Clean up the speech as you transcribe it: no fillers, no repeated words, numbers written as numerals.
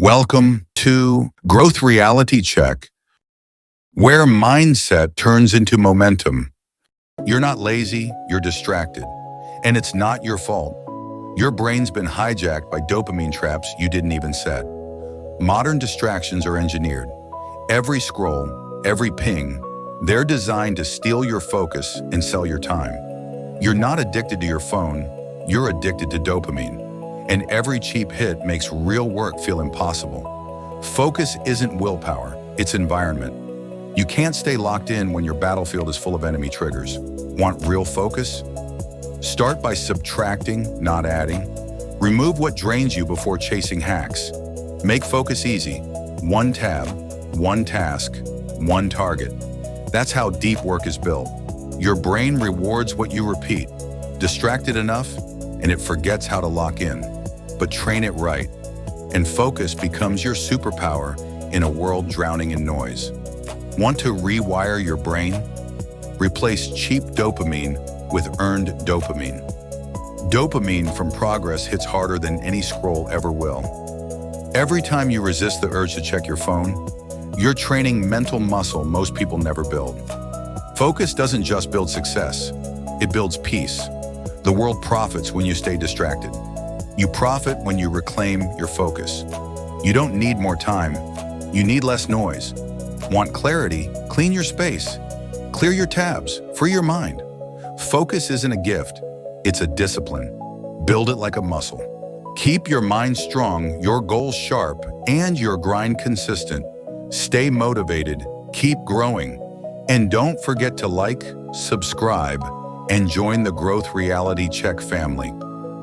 Welcome to Growth Reality Check, where mindset turns into momentum. You're not lazy, you're distracted. And it's not your fault. Your brain's been hijacked by dopamine traps you didn't even set. Modern distractions are engineered. Every scroll, every ping, they're designed to steal your focus and sell your time. You're not addicted to your phone, you're addicted to dopamine. And every cheap hit makes real work feel impossible. Focus isn't willpower, it's environment. You can't stay locked in when your battlefield is full of enemy triggers. Want real focus? Start by subtracting, not adding. Remove what drains you before chasing hacks. Make focus easy. One tab, one task, one target. That's how deep work is built. Your brain rewards what you repeat. Distracted enough, and it forgets how to lock in. But train it right, and focus becomes your superpower in a world drowning in noise. Want to rewire your brain? Replace cheap dopamine with earned dopamine. Dopamine from progress hits harder than any scroll ever will. Every time you resist the urge to check your phone, you're training mental muscle most people never build. Focus doesn't just build success, it builds peace. The world profits when you stay distracted. You profit when you reclaim your focus. You don't need more time, you need less noise. Want clarity? Clean your space. Clear your tabs, free your mind. Focus isn't a gift, it's a discipline. Build it like a muscle. Keep your mind strong, your goals sharp, and your grind consistent. Stay motivated, keep growing. And don't forget to like, subscribe, and join the Growth Reality Check family.